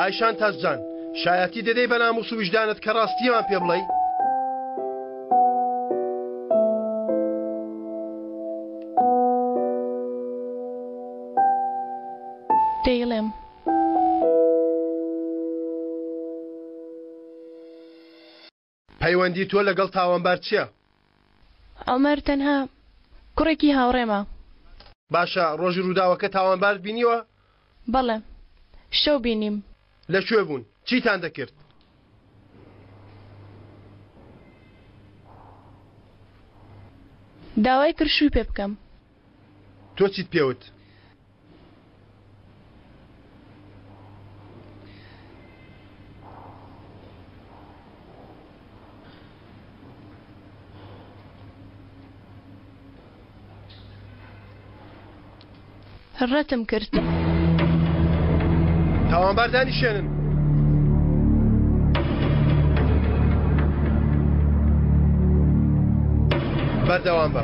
ئایشان تەزجان شایەتی دەدەی بە ناموس و وجدانت کە ڕاستیمان پێ بڵێی؟ دەیڵێم. پەیوەندی تۆ لەگەڵ تاوانبار چییە؟ عومەر تەنها کوڕێکی هاوڕێمە. باشە ڕۆژی ڕووداوەکە تاوانبار بینیوە؟ بەڵێ شەو بینیم. لەکوێ بوون؟ چیتان دەکرد؟ داوای کرد شووی پێ بکەم. تۆ چیت پێوت؟ ڕەتم کرد. تاوانبار دانیشێنن. بەردەوام بە.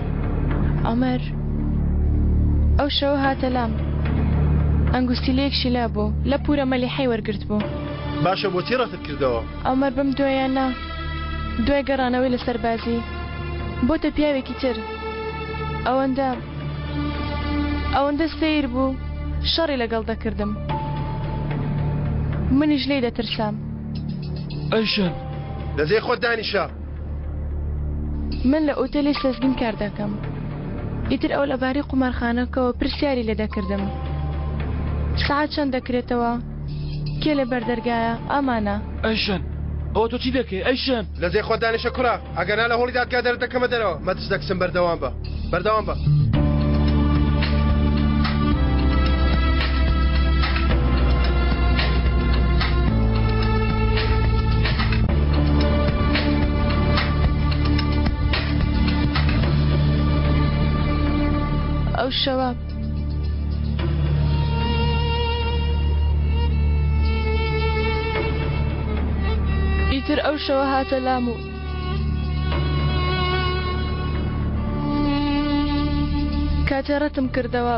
عومەر ئەو شەوە هاتە لام. ئەنگوستیلەیەکشی لا بوو لە پورە مەلیحەی وەرگرت بوو. باشە بۆچی ڕەتت کردەوە؟ عومەر بەم دوایانە دوای گەڕانەوەی لە سەربازی بۆتە پیاوێکی تر. ئەوەندە سیر بوو شەڕی لەگەڵ دەکردم. منیش لێی دەترسام. ئەیشان لەزێ خۆت دانیشە. من لە ئۆتێلی سەزگین کار دەکەم. ئیتر ئەو لەبارەی قومارخانەکەەوە پرسیاری لێ دەکردم. سعات چەند دەکرێتەوە؟ کێ لە بەردەرگایە؟ ئامانە. ئەیشان ئەوە تۆ چی دەکەی؟ ئەیشان لەزێ خۆت دانیشە کوڕە. ئەگەنا لە هۆڵی دادگا دەردەکەمە دەرەوە. مەترس دەکسم. بەردەوام بە. بەردەوام بە. ئەو شەوە ئیتر ئەو شەوە هاتە لام و کاتێ ڕەتم کردەوە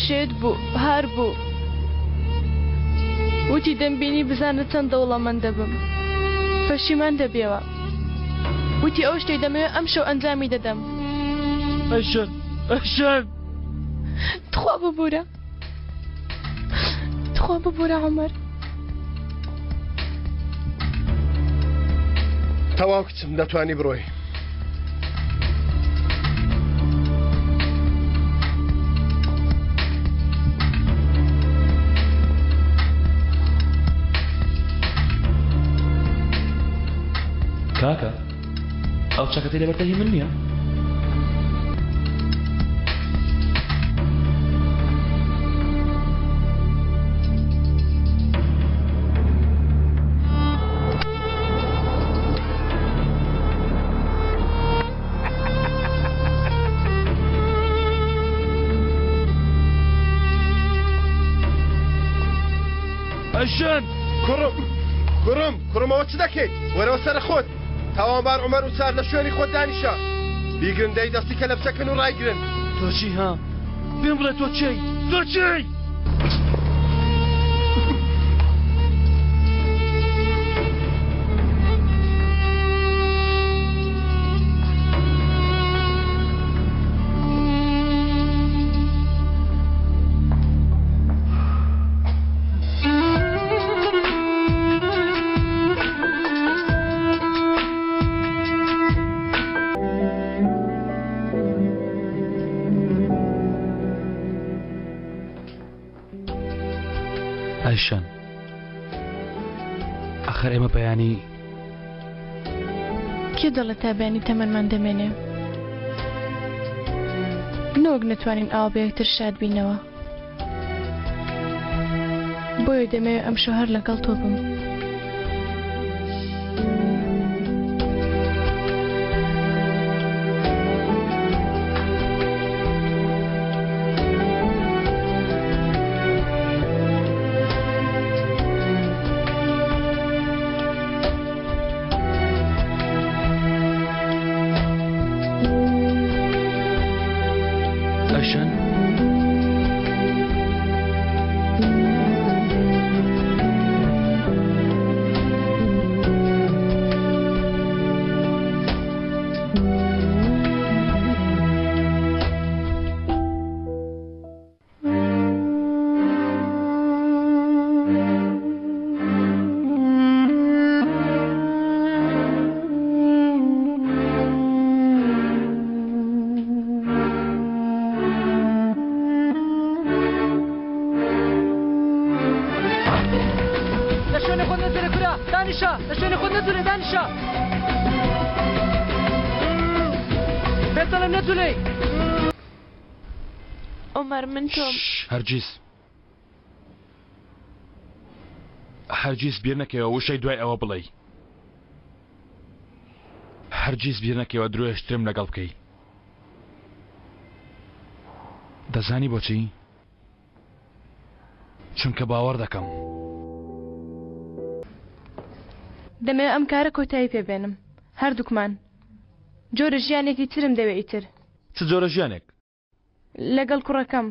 شێت بوو هار بوو. وتی دەمبینی بزانە چەند دەوڵەمەندە بم. پەشیمان دەبێەوە. وتی ئەو شتەی دەمەوێت ئەم شەو ئەنجامی دەدەم. ئەیشان ئەیشان تخوا ببوورە. تخوا ببوورە عومەر. تەواو کچم دەتوانی بڕۆی. کاکە ئەو چەکەتی لەبەرتەهی من نییە؟ ئەیشان کوڕمەوە چ دەکەیت؟ وەرەوە سەر خۆت. تاوانبار عومەر و سار لە شوێنی خۆت دانیشە. بیگرن دەی دەستی کە لە بچەکەن و ڕایگرن. تۆ چی ها؟ پێم بڵێ تۆ چی؟ تۆ چی؟ ئەیشان ئەخەر ئێمە بەیانی کێ دەڵێت تا بەیانی تەمەنمان دەمێنێ؟ نۆک نەتوانین ئاوا بە یەکتر شاد بینەوە. بۆیە دەمەوێت ئەم شەو هەر لەگەڵ تۆ بم. ئەیشان نەتوانێت دانیشە بێتەڵێم نەتوانێت عمر من تۆم هەرگیز بیر نەکەوە وشەی دوای ئەوە بڵێ هەرگیز بیر نەکەوە درۆیشترم لەگەڵ بکەی دەزانی بۆچی؟ چونکە باوەڕ دەکەم دەمەوێت ئەم کارە کۆتایی پێبێنم هەردووکمان جۆرە ژیانێکی ترم دەوێت ئیتر چ جۆرە ژیانێک؟ لەگەڵ کوڕەکەم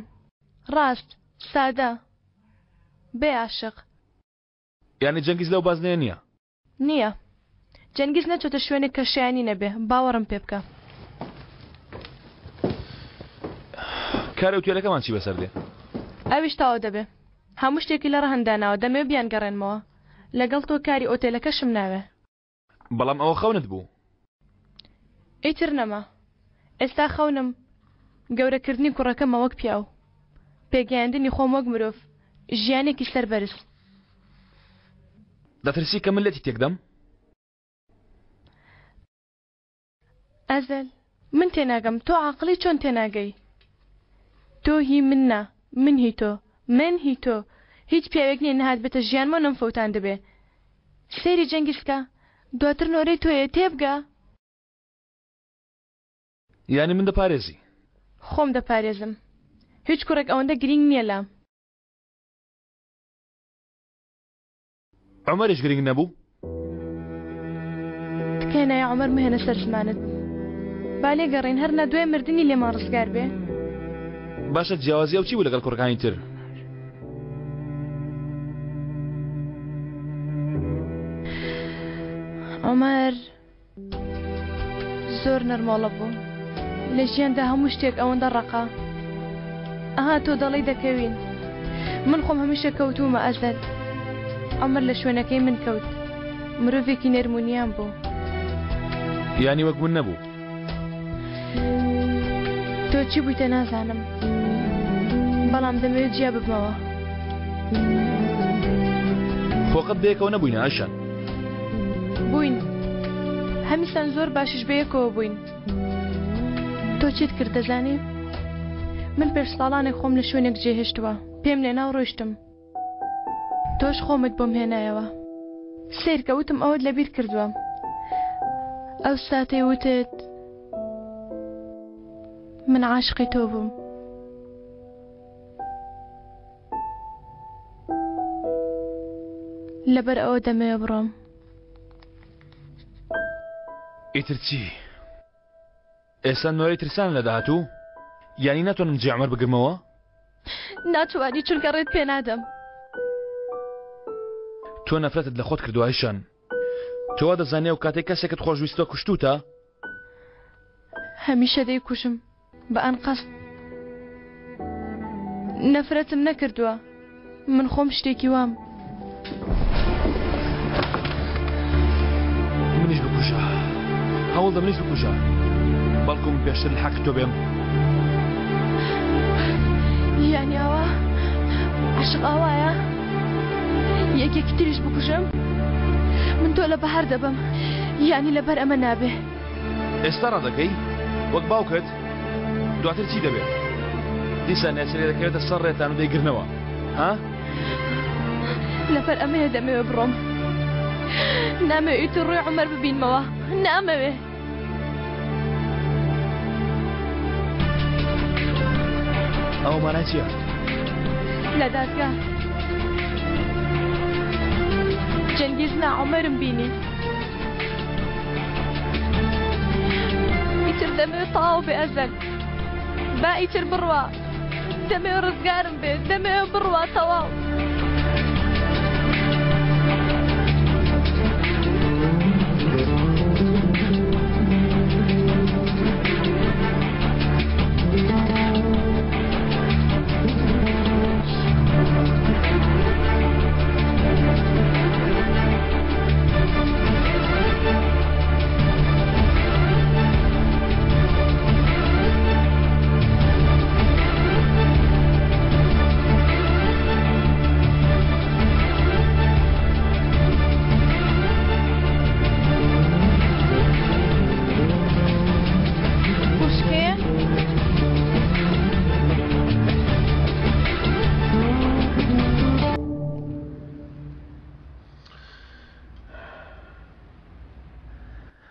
ڕاست سادە بێ عاشق یعنی جەنگیز لەو بازنەیە نییە؟ نییە جەنگیز نەچۆتە شوێنێک کە شایانی نەبێ باوەڕم پێ بکە کارە وتێلەکەمان چی بەسەر دێ؟ ئەویش تاوە دەبێ هەموو شتێکی لە ڕەهەنداناوە دەمەوێت بیان گەڕێنمەوە لەگەڵ تۆ کاری ئۆتێلەکەشم ناوێ بەڵام ئەوە خەونت بوو ئیتر نەما ئێستا خەونم گەورەکردنی کوڕەکەمە وەک پیاو پێگەیاندنی خۆم وەک مرۆڤ ژیانێکی سەربەرز دەترسی کە من لێتی تێکدەم؟ ئەزەل من تێناگەم تۆ عاقڵی چۆن تێناگەی تۆ هی مننا من هی تۆ من هی تۆ هیچ پیاوێک نیە نەهات بێتە ژیانمە نەمفەوتان دەبێ سەیری جەنگیزکە دواتر نۆرەی تۆیە تێبگە یعنی من دەپارێزی خۆم دەپارێزم هیچ کوڕێک ئەوەندە گرنگ نییە لام عومەریش گرنگ نەبوو؟ تکەینایە عومەر مهێنە سەر زمانت با لێگەڕین هەر نەدوێ مردنی لێمان ڕزگار بێ باشە جیاوازی ئەو چی بوو لەگەڵ کوڕەکانی تر؟ عومەر زۆر نەرماڵە بوو لە ژیاندا هەموو شتێک ئەوەندە ڕقا ئەها تۆ دەڵی دەکەوین من خۆم هەمیشە کەوتومە ئەزەل عومەر لە شوێنەکەی من کەوت مرۆڤێکی نەرمونیان بوو یعنی وەک من نەبوو تۆ چی بوویتە نازانم بەڵام دەمەوێت جیا ببمەوە خۆقت بەیەکەوە نەبووینە ئەشان بووین هەمیستان زۆر باشش بەیەکەوە بووین تۆ چیت کرد دەزانی من پێش ساڵانێک خۆم لە شوێنێک جێهێشتووە پێم لێناو ڕۆیشتم تۆش خۆمت بۆم هێنایەوە سیر کەوتم ئەوەت لەبیر کردووە ئەو ساتەی وتت من عاشقی تۆ بووم لەبەر ئەوە دەمەوێ بڕۆم ئیتر چی؟ ئێستا نۆرەی ترسان لەداهاتوو؟ یعنی ناتوانم جێ عومەر بگرمەوە؟ ناتوانی چونکە ڕێت پێ نادەم تۆ نەفرەتت لە خۆت کردووە ئایشان تۆ دەزانێ و کاتێک کەسێکت خۆشویستە کوشتوتە؟ هەمیشە دەیکوشم بە ئەنقەست نەفرەتم نەکردووە من خۆم شتێکی وام منیش بکوشە هەوڵ دە منیش بکوشە بەڵکو من پێشتر لە حەق تۆ بێم یانی ئەوە عاشق ئەوایە یەکێکی تریش بکوشم من تۆ لە بەهار دەبم یانی لەبەر ئەمە نابێ ئێستا ڕادەکەی وەک باوکت دواتر چی دەبێت؟ دیسان نێچەرێ دەکەوێتە سەر ڕێتان و دەیگرنەوە ها؟ لەبەر ئەمەیە دەمەوێ بڕۆم نامەوێت ئیتر ڕووی عومەر ببینمەوە نامەوێ ئەوە مانای چییە؟ لە دادگا جەنگیز نا عومەرم بینی ئیتر دەمەوێت تەواو بێ ئەزەل با ئیتر بڕوا دەمەوێت ڕزگارم بێ دەمەوێت بڕوا تەواو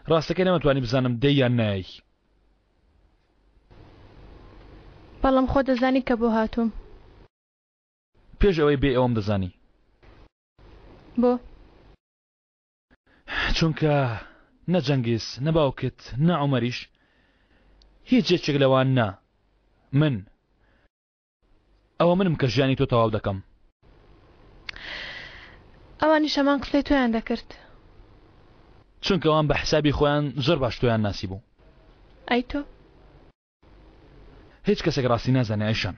ڕاستەکەی نەمەتوانی بزانم دەی یان نایی. بەڵام خۆ دەزانی کە بۆ هاتووم. پێش ئەوەی بێ ئەوەم دەزانی. بۆ؟ چونکە نە جەنگیز نە باوکت نە عومەریش هیچ جێچێک لەوان نا. ئەوە منم کە ژیانی تۆ تەواو دەکەم. ئەوانی شەمان قسەی تۆیان دەکرد. چونکە ئەوان بە حسابی خۆیان زۆر باش تۆیان ناسی بوو. ئەی تۆ؟ هیچ کەسێک ڕاستی نازانێ ئەیشان.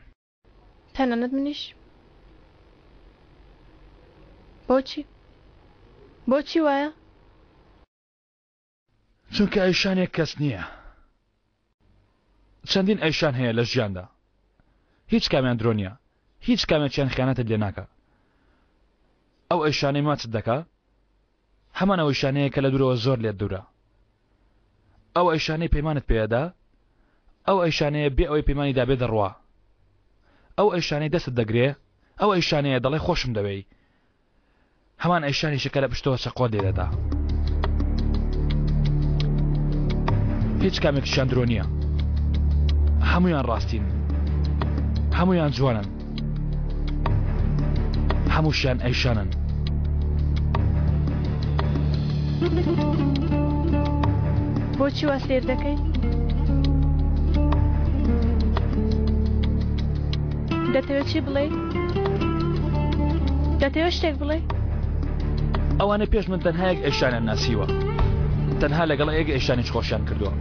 تەنانەت منیش؟ بۆچی؟ بۆچی وایە؟ چونکە ئەیشانێک کەس نییە. چەندین ئەیشان هەیە لە ژیاندا. هیچ کامیان درۆ نییە. هیچ کامێکیان خیانەتت لێ ناکە. ئەو ئەیشانەی ماچت دەکا هەمان ئەو ئەیشانەیە کە لە دوورەوە زۆر لێت دوورە. ئەو ئەیشانەی پەیمانت پێدە ئەو ئەیشانەیە بێ ئەوەی پەیمانی دابێ دەڕوا. ئەو ئەیشانەی دەستت دەگرێ ئەو ئەیشانەیە دەڵێ خۆشم دەوێی. هەمان ئەیشانیشە کە لە پشتەوە چەقۆت لێدەدا. هیچ کامێکیشیان درۆ نییە. هەموویان ڕاستین. هەموویان جوانن. هەمووشیان ئەیشانن. بۆچی وا سێر دەکەی؟ دەتەوێت چی بڵێ؟ دەتەوێت شتێک بڵێ؟ ئەوانە پێش من تەنها یەک ئەیشانیان ناسیوە. تەنها لەگەڵ یەک ئەیشانیش خۆشیان کردووە.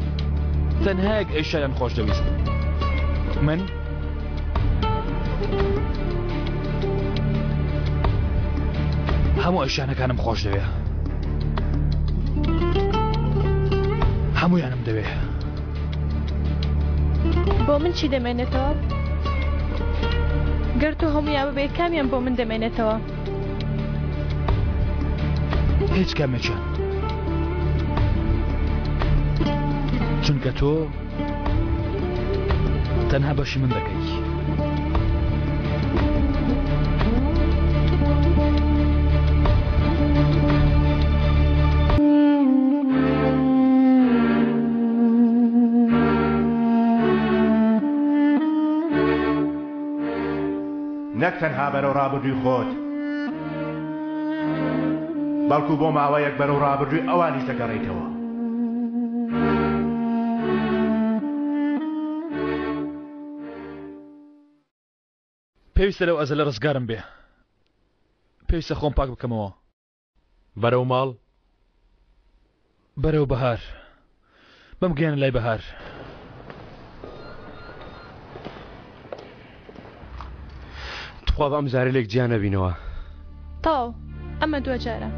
تەنها یەک ئەیشانیان خۆش دەویست. من هەموو ئەیشانەکانم خۆش دەوێ. هەموویانم دەوێ. بۆ من چی دەمێنێتەوە؟ گەر تۆ هەموویان ببێ کامیان بۆ من دەمێنێتەوە؟ هیچ کامێکیان. چونکە تۆ تەنها بەشی من دەکەی. نەک تەنها بەرەو ڕابردووی خۆت بەڵکو بۆ ماوەیەک بەرەو ڕابردووی ئەوانیش دەگەڕێیتەوە. پێویستە لەو ئەزە لە ڕزگارم بێ. پێویستە خۆم پاک بکەمەوە. بەرەو ماڵ؟ بەرەو بەهار. بمگەێنە لای بەهار. خوا بەم جارە لێک گیان نەبینەوە. تاو ئەمە دووە جارە.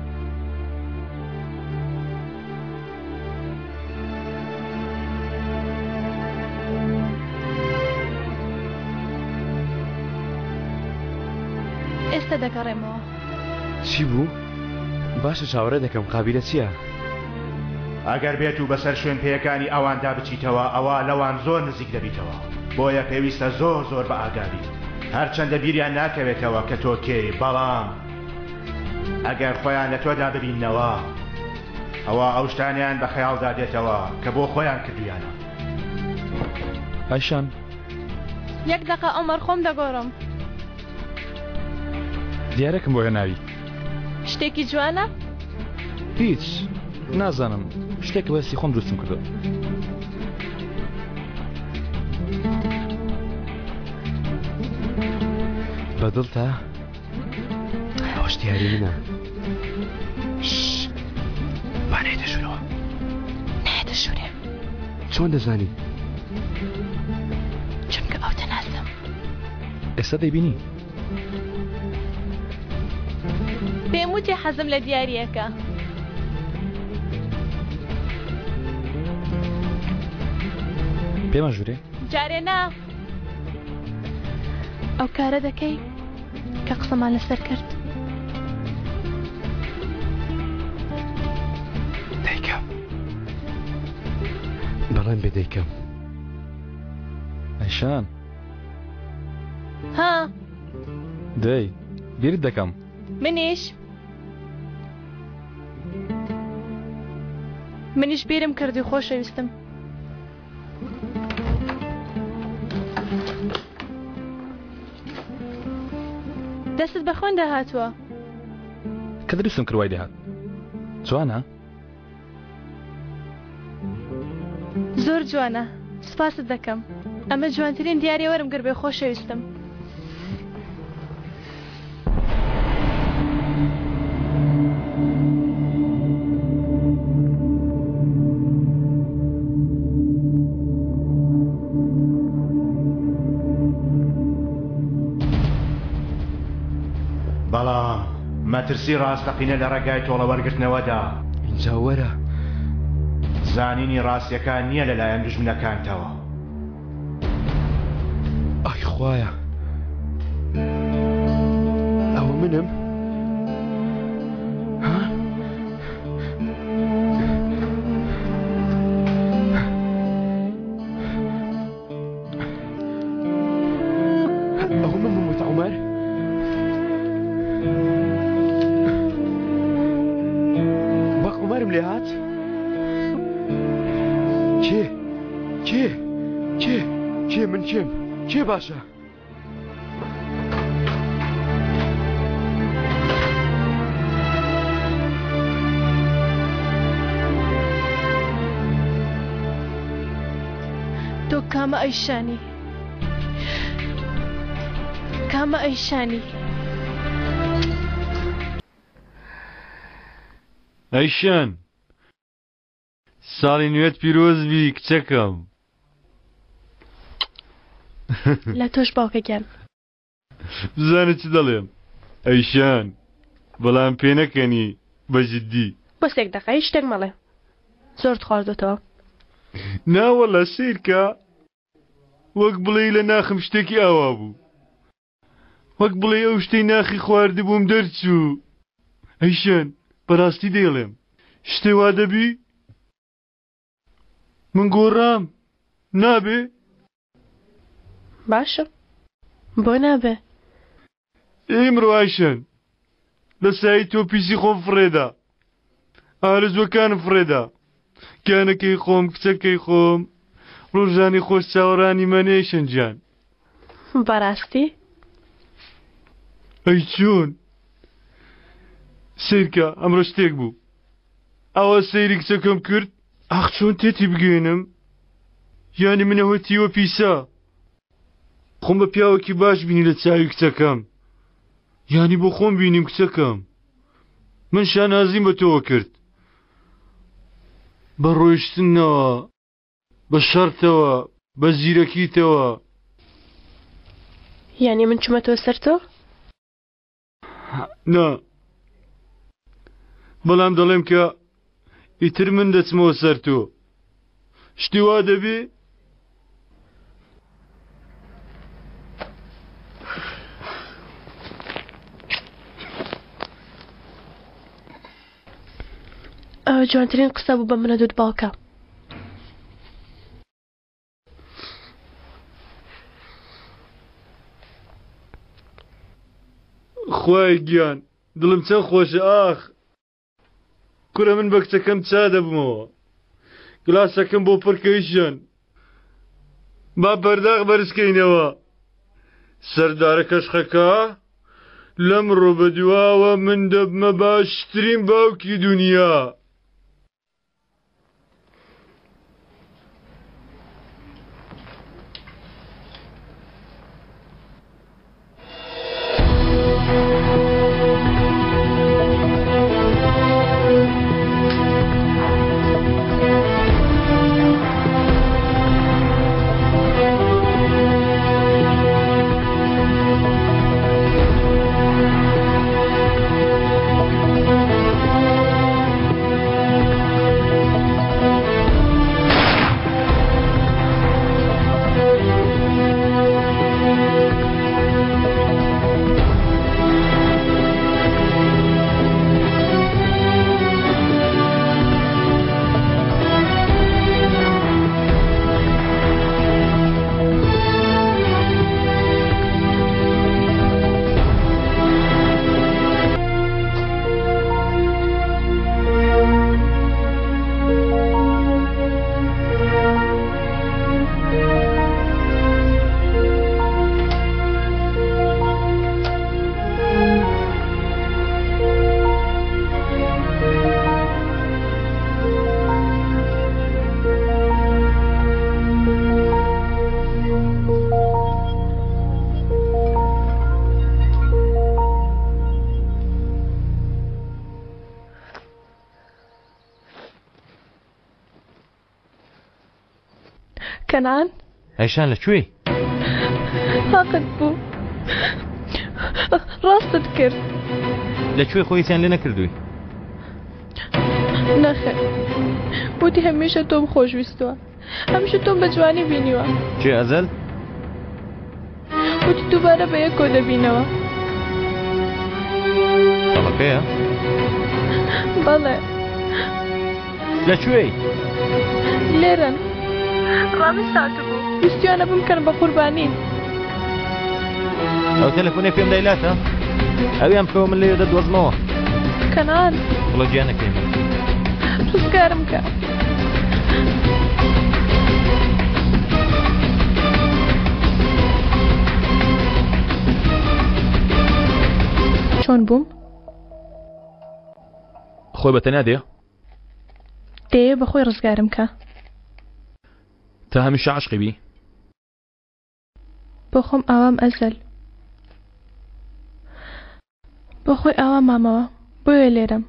ئێستا دەگەڕێمەوە. چی بوو؟ باشە چاوەڕێ دەکەم قابیلە چییە؟ ئەگەر بێت و بەسەر شوێن پێیەکانی ئەواندا بچیتەوە ئەوە لەوان زۆر نزیک دەبیتەوە. بۆیە پێویستە زۆر بە ئاگابی. هەرچەندە بیریان ناکەوێتەوە کە تۆ کێی، بەڵام ئەگەر خۆیان لە تۆدا ببیننەوە ئەوە ئەو شتانیان بە خەیاڵدا دێتەوە کە بۆ خۆیان کردویانە. ئایشان یەک دەقە ئەمەر خۆم دەگۆڕم. دیارەکەم بۆ هێناوی. شتێکی جوانە؟ هیچ نازانم. شتێکە بەستی خۆم دروستم کردو. بەدڵتە؟ ئەوەش دیاری منە. با نەیدەژورەوە. نەیدەژورێ. چۆن دەزانی؟ چونکە ئەو دەناسم. ئێستا دەیبینی؟ پێم وتی حەزم لە دیاریەکە. پێمە ژوورێ؟ جارێ نا. ئەو کارە دەکەی کە قسەمان لەسەر کرد. دەیکەم. بەڵێن بێ دەیکەم. ئایشان. ها؟ دەی بیرت دەکەم. منیش. منیش بیرم کردی خۆشەویستم. دەستت بە خوێن داهاتووە. کە دروستم کردوای دەهات جوانە؟ زۆر جوانە، سپاست دەکەم. ئەمە جوانترین دیارێ وەرم گر بێ خۆشەویستم. بەڵام مەترسی ڕاستەقینە لە ڕێگای تۆڵە وەرگرتنەوەدا. اینجا وەرە. زانینی ڕاستیەکان نییە لەلایەن دژمنەکانتەوە. ئای خوایە ئەوە منم؟ ها؟ ئەوە من مەموت عومەر؟ وەک عومەرم لێ هات؟ کێ من کێم؟ کێ باشە؟ تۆ کامە ئەیشانی؟ کامە ئەیشانی؟ ئەیشان ساڵی نوێت پیرۆزبی کچەکەم. لە تۆش باوکەگیان. بزانە چ دەڵێم ئەیشان بەڵام پێ نەکەنی بەجددی. بۆ سێک دەقەی شتێک مەڵێ زۆرت خواردۆتەوە. ناوەڵە سیرکە وەک بڵێ لە ناخم شتێکی ئاوا بوو، وەک بڵێ ئەو شتەی ناخی خواردی بووم دەرچوو. ئەیشان بەڕاستی دەیڵێم شتێ وا دەبی؟ من گۆڕام نابێ؟ باشە بۆ نابێ؟ ئێمڕۆ ئایشان لە سایی تۆ پیسی خۆم فڕێدا، ئارزوەکانم فڕێدا، گیانەکەی خۆم کچەکەی خۆم ڕۆژانی خۆش چاوەڕانی مەنێشن گیان. بەڕاستی؟ ئەی چۆن؟ سیرکە ئەمڕۆ شتێک بوو ئەوە سەیری کچەکەم کرد ئاخ چۆن تێتی بگەێنم یانی منەوەتیوە پیسا خۆم بە پیاوەکی باش بینی لە چاوی کچەکەم یانی بۆ خۆم بینیم کچەکەم من شانازیم بە تۆوە کرد بە ڕۆیشتنەوە بە شەرتەوە بە زیرەکیتەوە. یانی من چوومەتەوە سەر تۆ؟ نا بەڵام دەڵێم کە ئیتر من دەچمەوە سەر تۆ شتی وا دەبێ؟ ئەوە جوانترین قسە بوو بە منە دوت باوکە. خوای گیان دڵم چەند خۆشە ئاخ کورە من بە کچەکەم چا دەبمەوە گلاسەکەم بۆ پڕکەیشان با بەرداغ بەرزکەینەوە سەردارە کەشخەکە لەمڕۆ بەدواوە من دەبمە باشترین باوکی دنیا. کەنعان ئەیشان لەکوێی؟ تاقت بوو ڕاستت کرد لەکوێ خۆیتیان لێ نەکردووی؟ نەخێر وتی هەمیشە تۆم خۆشویستووە هەمیشە تۆم بە جوانی بینیوە کوێ ئەزەل؟ وتی دووبارە بە یەکۆ دەبینەوە تەڵەکەیە؟ بەڵێ لەکوێی؟ لێرەن ڕاویستاتە بوو ویستیانە بمکەن بە قوربانی ئەو تەلەفۆنێ پێم دایلاتە؟ ئەویان بکەوە من لێرە دەدۆزمەوە کەنعان بڵۆ گیانەکەی من دۆستکارم کە چۆن بووم؟ خۆی بەتەنیا دێ دەیە بەخۆی ڕزگارم کە تا هەمیشە عاشقی بی بۆ خۆم ئاوام ئەزەل بۆ خۆی ئاوا مامەوە بۆیە لێرەم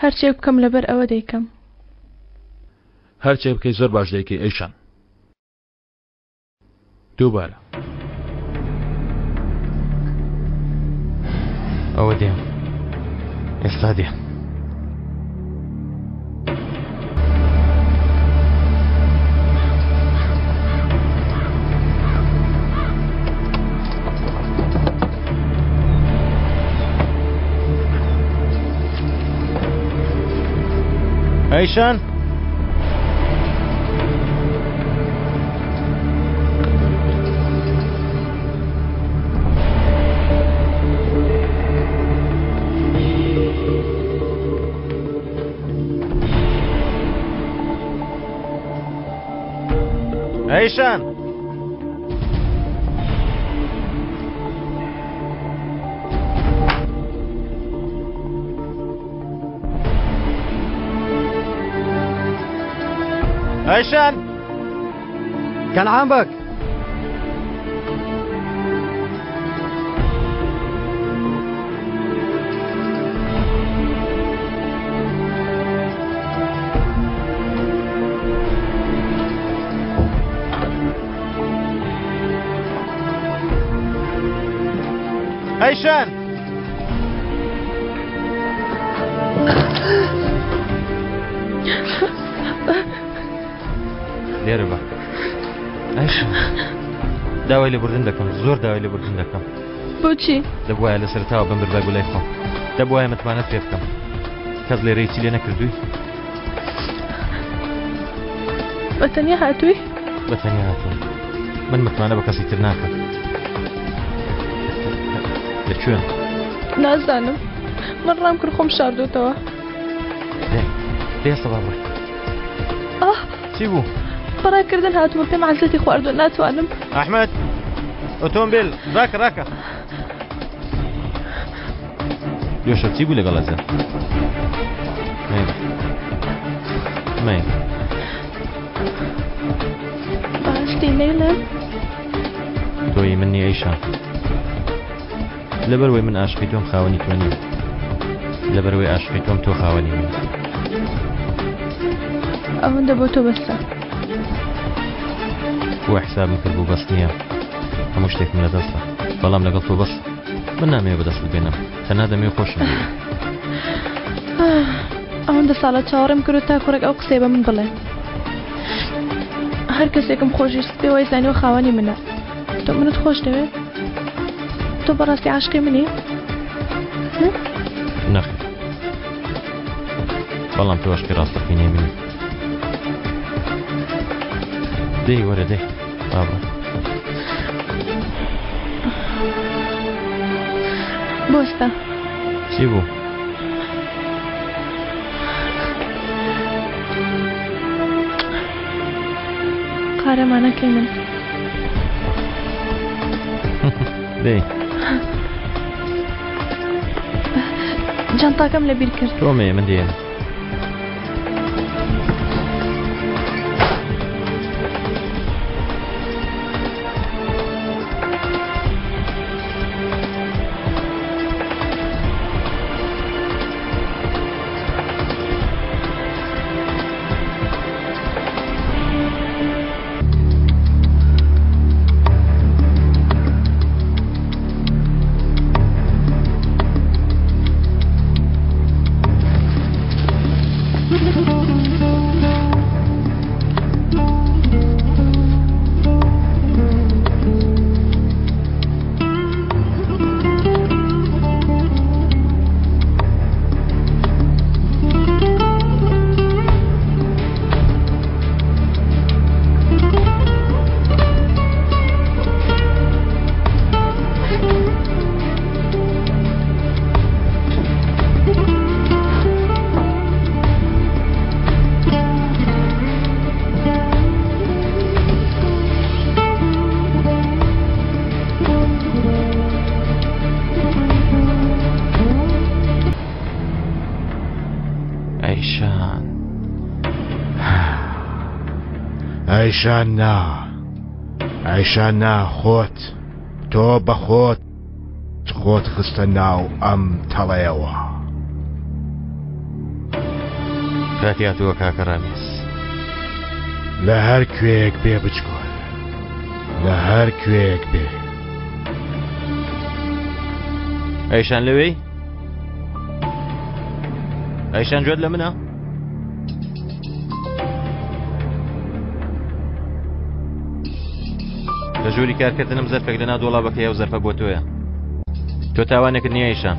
هەرچێ بکەم لەبەر ئەوە دەیکەم هەرچێ بکەی زۆر باش دەیکەی ئەیشان دووبارە ئەوە دێم ئێستا دێم ئەیشان ئەیشان ئەیشان کەنعان بەک ئەیشان لێرە بە ئەیشان داوای لێبوردن دەکەم زۆر داوای لێبوردن دەکەم بۆچی؟ دەبوایە لە سەرتاوە بم بەربای گولای خۆم دەبوایە متمانەت پێ بکەم کەس لێرەی چی لێ نەکردووی بەتەنیا هاتووی؟ بەتەنیا هاتووم من متمانە بە کەسی تر ناکەم لەکوێن؟ نازانم من ڕام کرد خۆم شاردوتەوە دێ ئێستا با بڕۆی چی بوو؟ بەڕاکردن هاتووە پێم عەزەتی خواردووە ناتوانم ئەحمەد ئۆتۆمبیل ڕاکە ڕاکە یۆشە چی بوو لەگەڵ ئەزە؟ مەین باشتی نەیڵێم تۆی من نیە ئەیشان لەبەرەوەی من عاشقی تۆم خاوەنی تۆ نیم لەبەرەوەی عاشقی تۆم تۆ خاوەنی من ئەوەندە بۆ تۆ بەسە بۆ حسابم کرد بوو بەس نییە هەموو شتێکم لە دەستە بەڵام لەگەڵ تۆ بەس من نامەوێت بەدەست بگەنم تەنها دەمەوێت خۆشم بێت ئەوەندە ساڵە چاوەڕێم کرد تا کوڕێک ئەو قسەی بە من بڵێت هەر کەسێکم خۆشویست پێ وای زانیوە خاوەنی منە تۆ منت خۆش دەوێت تۆ بەڕاستی عاشقی منی نەخێر بەڵام تۆ عاشقی ڕاستەقینەی منی دەی وەرە دەی بابڕە بۆستە چی بوو؟ قارەمانەکەی من دەی جانتاکەم لەبیر کرد تۆمەیە من دێنم ئەیشان نا ئەیشان نا خۆت تۆ بە خۆت خستە ناو ئەم تەڵەیەوە. کاتی هاتووە کاکە ڕامیس. لە هەر کوێیەک بێ بچکۆل، لە هەر کوێیەک بێ. ئەیشان لەوەی؟ ئەیشان گوێت لە منە؟ لە ژووری کارکردنم زەرفێک لەناو دۆڵابەکەی ئەو زەرفە بۆ تۆیە. تۆ تاوانێکت نییە ئەیشان،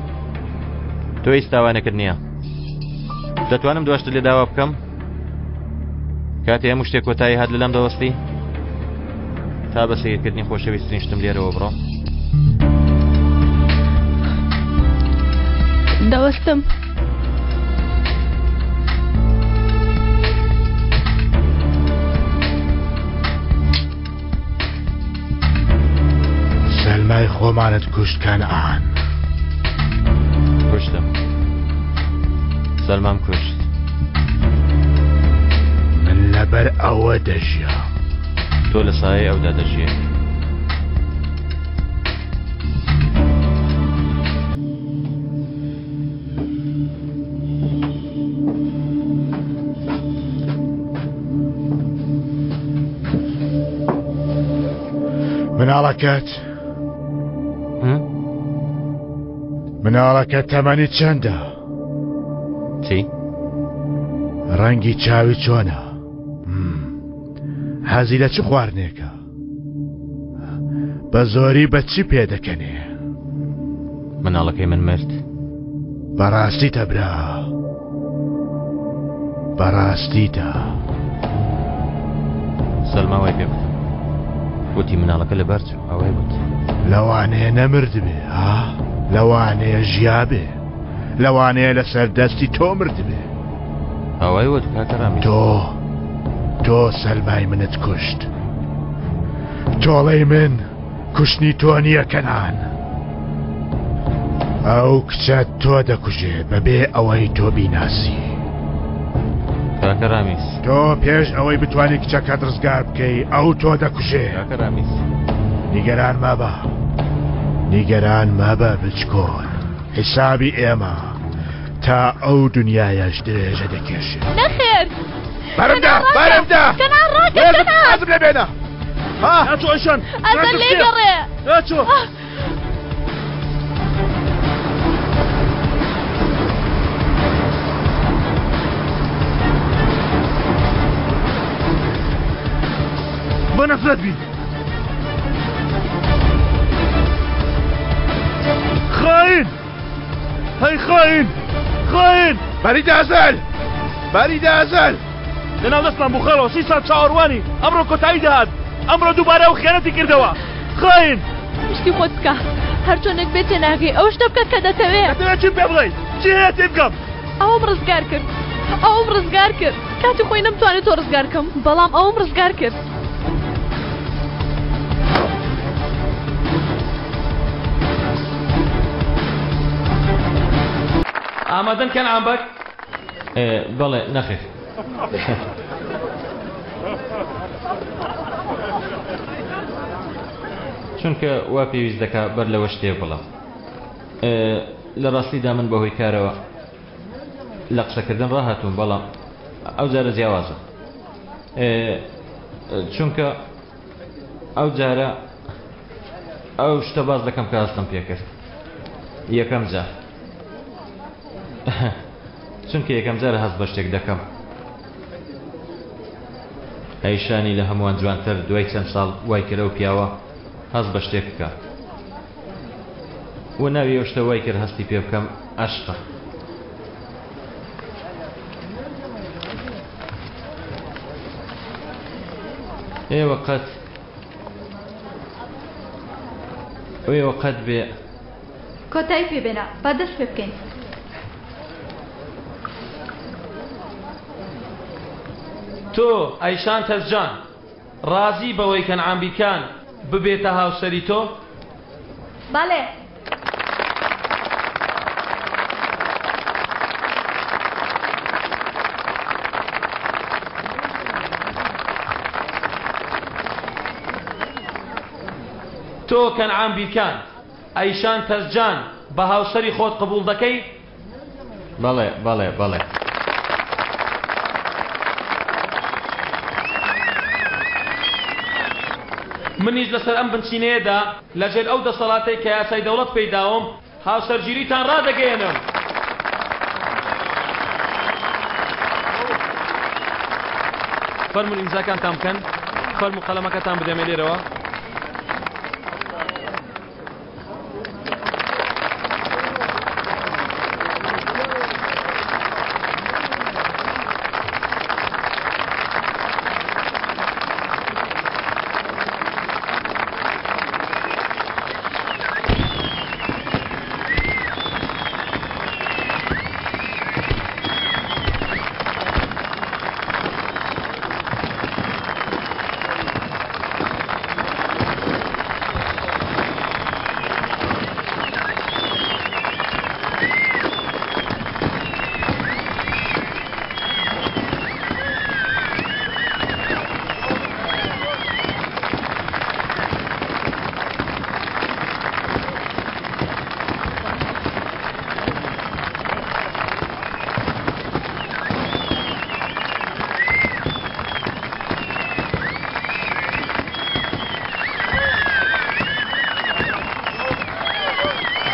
تۆ هیچ تاوانێکت نییە. دەتوانم دواشتر لێ داوا بکەم کاتی هەموو شتێک کۆتایی هات لەلام دەوەستی تا بە سەیرکردنی خۆشەویستترین شتم لێرەوە بڕۆ. دەوەستم. سەلمای خۆمانت کوشت کەنعان. کوشتم، سەلمام کوشت. من لەبەر ئەوە دەژیام. تۆ لە سایەی ئەودا دەژیە. مناڵەکەت مناڵەکەت تەمەنی چەندە؟ چی؟ ڕەنگی چاوی چۆنە؟ حەزی لە چ خواردنێکە؟ بە زۆری بە چی پێدەکەنێ؟ مناڵەکەی من مرد. بەڕاستیتە برا، بەڕاستیتە. سەلما وای پێ بکەم وتی مناڵەکە لە بەرچوو ئەوەی وت. لەوانەیە نەمرد بێ ها؟ لەوانەیە ژیا بێ، لەوانەیە لەسەر دەستی تۆ مرد بێ. ئەوەی وت کاکە ڕامیس. تۆ سەلمای منت کوشت. تۆڵەی من کوشتنی تۆ نییە کەنعان. ئەو کچە تۆ دەکوژێ بەبێ ئەوەی تۆ بیناسی. کاکە ڕامیس، تۆ پێش ئەوەی بتوانێت کچەکەت ڕزگار بکەی ئەو تۆ دەکوژێ. کاکە ڕامیس، نیگەران مەبە، نیگەران مەبە بچکۆل. حیسابی ئێمە تا ئەو دنیایەش درێژە دەکێشێت. نەخێر بەرەمدا بەرەمدا کەنعان ڕاکە کەنعان. حەزم لێ بێنە. ناچۆ ئەیشان ئەزەر لێگەڕێ. ناچۆ. بە نەفرەت بی. خاین! هەی خاین! خاین! بەریدە ئەزەل! بەریدە ئەزەل! لەناو دەستمان بخەڵەوە 30 ساڵ چاوەڕوانی ئەمڕۆ کۆتایی دەهات. ئەمڕۆ دووبارە ئەو خیانەتی کردەوە. خاین! پشتی خۆت بکە، هەر چۆنێک بێتێ ناگەی ئەو شتە بکەت کە دەتەوێت. دەتەوێت چیم پێ بڵێ؟ چی هەیە تێ بکەم؟ ئەوم ڕزگار کرد، ئەوم ڕزگار کرد. کاتی خۆی نەمتوانێت تۆ ڕزگار کەم، بەڵام ئەوم ڕزگار کرد. ئامادەن کەنعان بەک؟ بەڵێ نەخێر. چونکە وا پێویست دەکا بەر لەوە شتێ بڵە. لە ڕاستیدا من بەهۆی کارەوە لە قسەکردن ڕاهاتوون، بەڵام ئەو جارە جیاوازە. چونکە ئەو جارە ئەو شتە باز دەکەم کە هەستم پێکرد. یەکەم جار چونکە یەکەم جارە هەست بە شتێک دەکەم. ئەیشانی لە هەمووان جوانتر دوای چەند ساڵ وای کرە و پیاوە هەست بە شتێک بکە و ناوی ئەو شتە وای کرد هەستی پێ بکەم عەشقە. ئێوە قەت بێ کۆتایی پێبێنە با دەست پێ بکەین. تۆ ئەیشان تەزجان ڕازی بەوەی کەنعان بیکان ببێتە هاوسەری تۆ؟ بەڵێ. تۆ کەنعام بیرکان ئەیشان تەزجان بە هاوسەری خۆت قبول دەکەی؟ بەڵێ بەڵێ بەڵێ. منیش لەسەر ئەم بنچینەیەدا لەژێر ئەو دەسەڵاتەی کە یاسای دەوڵەت پێداوم هاوسەرگیریتان ڕادەگەێنم. فەرمون ئیمزاکانتان بکەن، فەرموو قەلەمەکەتان بدەمێ لێرەوە.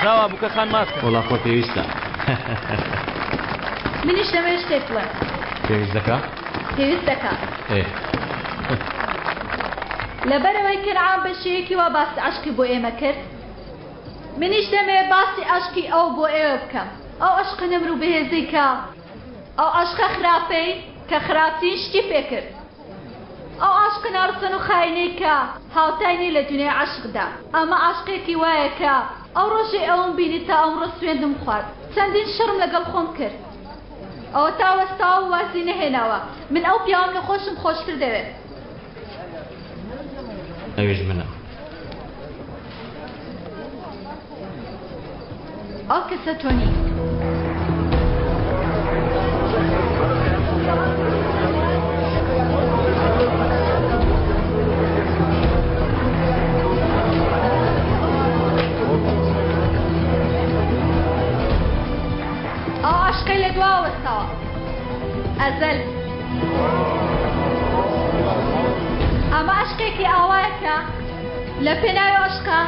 داوا بووکە خان ماسکە. وەڵا خۆ پێویستە. منیش دەمێ شتێک بڵێ. پێویست دەکا؟ پێویست دەکا. لەبەرەوەی کەنعام بە شێوەیەکی وا باسی عەشقی بۆ ئێمە کرد، منیش دەمێ باسی عەشقی ئەو بۆ ئێوە بکەم. ئەو عەشقە نەمر و بەهێزەی کە ئەو عەشقە خراپەی کە خراپترین شتی پێ کرد. ئەو عەشقە ناڕسەن و خاینەی کە هاوتای لە دنیای عەشقدا. ئەمە عەشقێکی وایە کە ئەو ڕۆژێ ئەوم بینی تا ئەمڕۆ سوێندم خوارد، چەندین شەڕم لەگەڵ خۆم کرد. ئەوە تا وەستاوە و وازی نەهێناوە. من ئەو پیاوەم لە خۆشم خۆشتر دەوێت. ئەویش منە. ئەو کەسە تۆ نی. ئەو عەشقەی لە دوا وەستاوە. ئەزەل. ئەمە عەشقێکی ئاوایە کە لە پێناوی عەشقا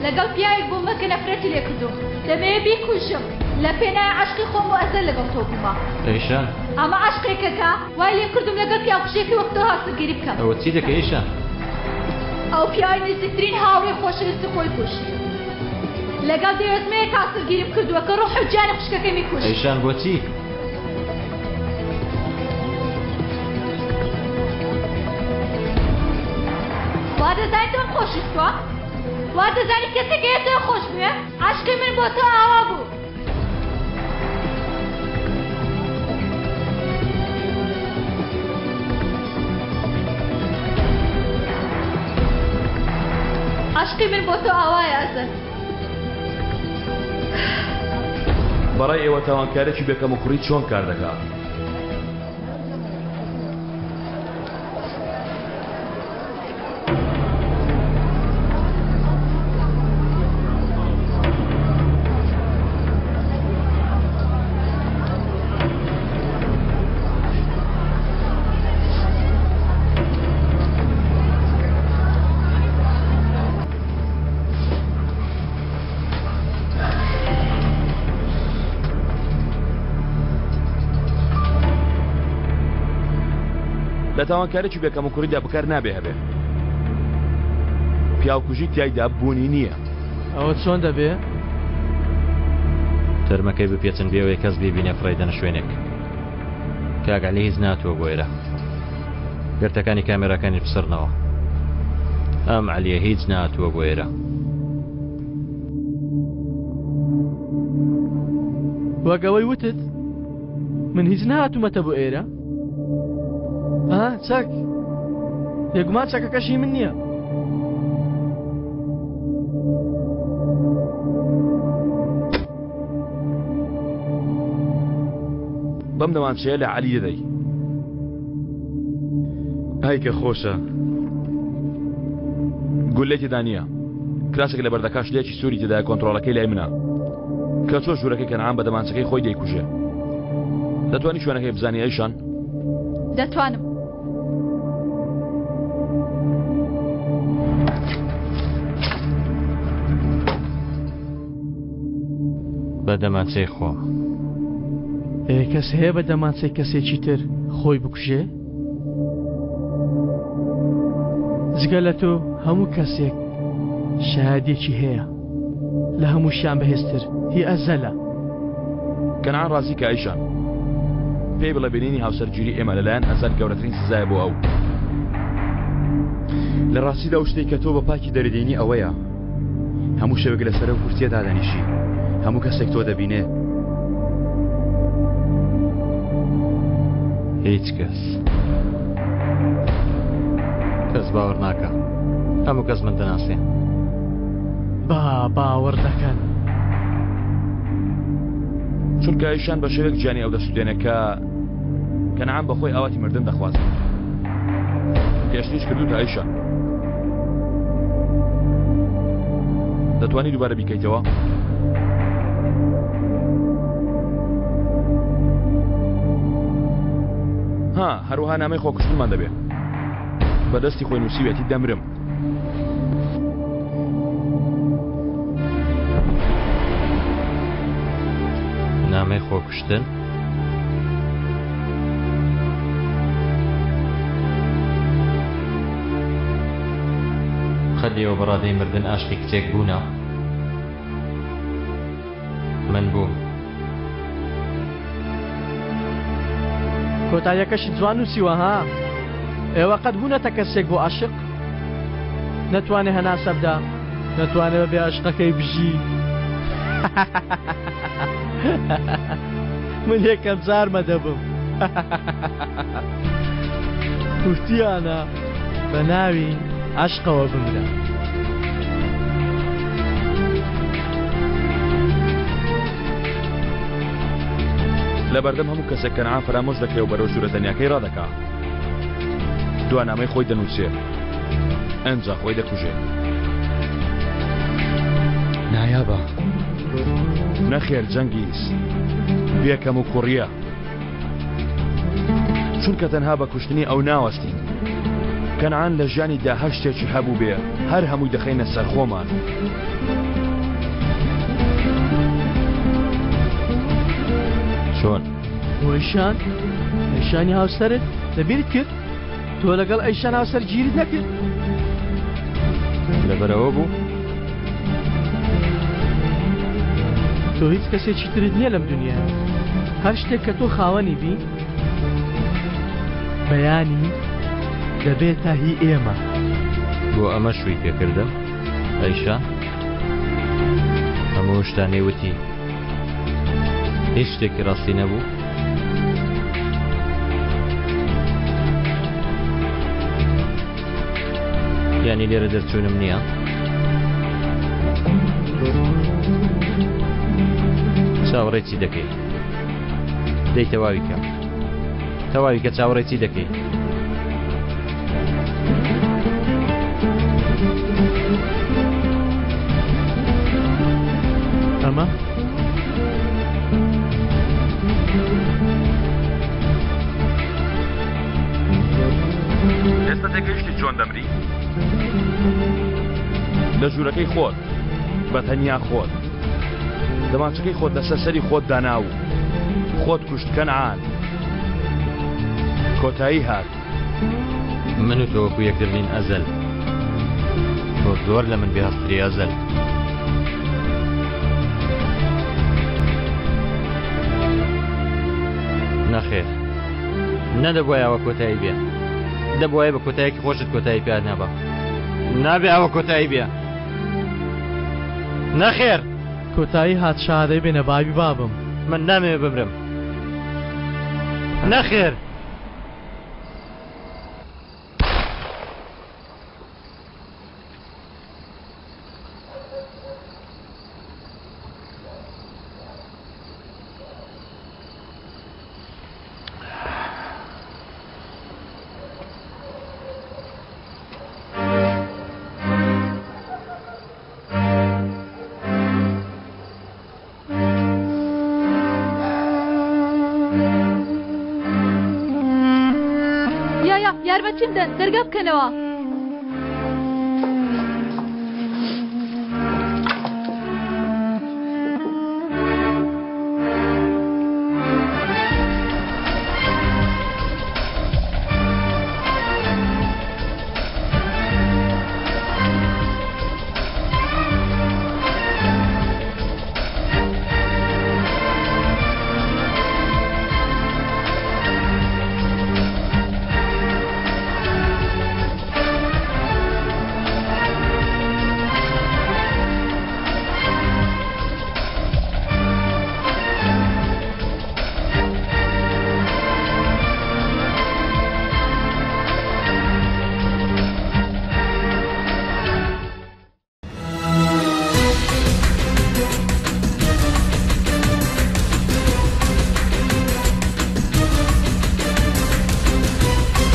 لەگەڵ پیاوێک بوومە کە نەفرەتی لێ کردووم، دەبێت بیکوژم لە پێناوی عەشقی خۆم و ئەزەل لەگەڵ تۆ بوومە. ئەیشان ئەمە عەشقێکە کە وای لێ کردوم لەگەڵ پیاوکوژێکی وەکتۆ هاوسەرگیری بکەم. ئەوە چی دەکەی ئەیشان؟ ئەو پیاوی نزیکترین هاوڕێی خۆشەویستی خۆی کوشت. لەگەڵ دێوەزمەیەک هاوسەرگیریم کردووە کە ڕوح و جانی خوشکەکەی میکوشت. ئەیشان بۆچی؟ وا دەزانی تۆم خۆشویستوە؟ وا دەزانی کەسێک هەیە تۆ خۆش بوێ؟ عەشقی من بۆ تۆ ئاوا بوو. عەشقی من بۆ تۆ ئاوایە ئەزەل. بەڕای ئێوە تاوانکارێکی بێکەم و کوڕی چۆن کار دەکات؟ لە تاوانکارێکی بێکەم و کوڕیدا بکار نابێ هەبێ. پیاوکوژی تیایدا بوونی نییە. ئەوە چۆن دەبێ؟ تەرمەکەی بپێچن بێەوەی کەس ببینێ فڕێدەنە شوێنێک. کاگەلی هیچ ناتوە بۆ ئێرە. گرتەکانی کامێراکانی بسڕنەوە. ئەم عەلیە هیچ ناتوە بۆ ئێرە. وەگەوەی وتت من هیچ نهاتوومەتە بۆ ئێرە؟ چەک بێگومان چەکەکەشی من نییە. بەم دەوانچەیە لە عەلی دەدەی. ئای کە خۆشە. گولێکی دانیە. کراسێک لە بەردەکە شلێکی سووری تێدایە کۆنتڕۆڵەکەی لای منە کە چۆ ژوورەکەی کەنعام بە دەمانچەکەی خۆی دەیکوژێ دەتوانی شوێنەکەی بزانی ئەیشان؟ دەتوانم. بە دەمانچەی خۆ کەس هەیە بە دەمانچەی کەسێکی تر خۆی بکوژێ؟ جگە لە تۆ هەموو کەسێک شایەدێکی هەیە لە هەمووشیان بەهێزتر هی ئەزەلە. کەنعان ڕازی کە ئەیشان پێی بڵێ بینینی هاوسەرگیری ئێمە لەلایەن ئەزەل گەورەترین سزایە بۆ ئەو. لە ڕاستیدا ئەو شتێک کە تۆ بە پاکی دەردێنی ئەوەیە هەموو شەوێک لەسەر و کورتیەدا دەنیشی هەموو کەسێک تۆ دەبینێ. هیچ کەس باوەڕ ناکە. هەموو کەس من دەناسێ. باوەڕ دەکەن چونکە ئەیشان بە شێوێک گیانی ئەو دەسوودێنێ کە کەنعام بەخۆی ئاواتی مردن دەخوازێت. پێشنیش کردوتە ئەیشان دەتوانی دووبارە بیکەیتەوە؟ هەروەها نامەی خۆکوشتنمان دەبێت بە دەستی خۆی نووسیوێتی دەمرم. نامەی خۆکوشتن؟ خەلیەوە بەڕادەی مردن ئاشتی کچێک بوونە. من بووم. کۆتاییەکەشی جوان نووسیوە ها؟ ئێوە قەت بوونەتە کەسێک بۆ عاشق؟ نەتوانێ هەناسە بدا، نەتوانێت بێ عاشقەکەی بژی. من یەکەم جارمە دەبم. کورتیانە بە ناوی عاشقەوە بمرە. لە بەردەم هەموو کەسێک کەنعام فرامۆش دەکرێت و بەرەو ژوورە تەنیاکەی ڕادەکا. دوانامەی خۆی دەنووسێ ئەنجا خۆی دەکوژێ. نایابە. نەخێر جەنگیز بێکەم و کوڕیە چونکە تەنها بە کوشتنی ئەو ناوەستین. کەنعان لە ژیانیدا هەر شتێکی هەبوو بێ هەر هەمووی دەخەینە سەر خۆمان. چۆن؟ ئەیشان؟ ئەیشانی هاوسەرت لەبیرت کرد؟ تۆ لەگەڵ ئەیشان هاوسەر گیری نەکرد؟ لەبەرەوە بوو؟ تۆ هیچ کەسێکی ترت نییە لەم دنیا. هەر شتێک کە تۆ خاوەنی بی بەیانی دەبێتە هی ئێمە. بۆ ئەمە شووی پێکردم ئەیشان هەموو شتانەی وتی هیچ شتێکی ڕاستی نەبوو. یانی لێرە دەرچوونم نییە. چاوەڕێی چی دەکەی؟ دەی تەواوی کە چاوەڕێی چی دەکەی؟ ئەمە ئێستا تێگەیشتی چۆن دەمری؟ لە ژوورەکەی خۆت بە تەنیا خۆت دەمانچەکەی خۆت لەسەر سەری خۆت داناو خۆت کوشت کەنعان. کۆتایی هات. من و تۆ وەکو یەکتر نین ئەزەل. تۆ زۆر لە من بێهەستری ئەزەل. نەخێر نەدەبوایە ئەوە کۆتایی بێ. دەبوایە بە کۆتاییەکی خۆشت کۆتایی پێ نەبە. نابێ ئەوە کۆتایی بێ. نەخێر کۆتایی هات شادەی بێنە باوی بابم. من نامێ بمرم. نەخێر چیم دەرگا بکەنەوە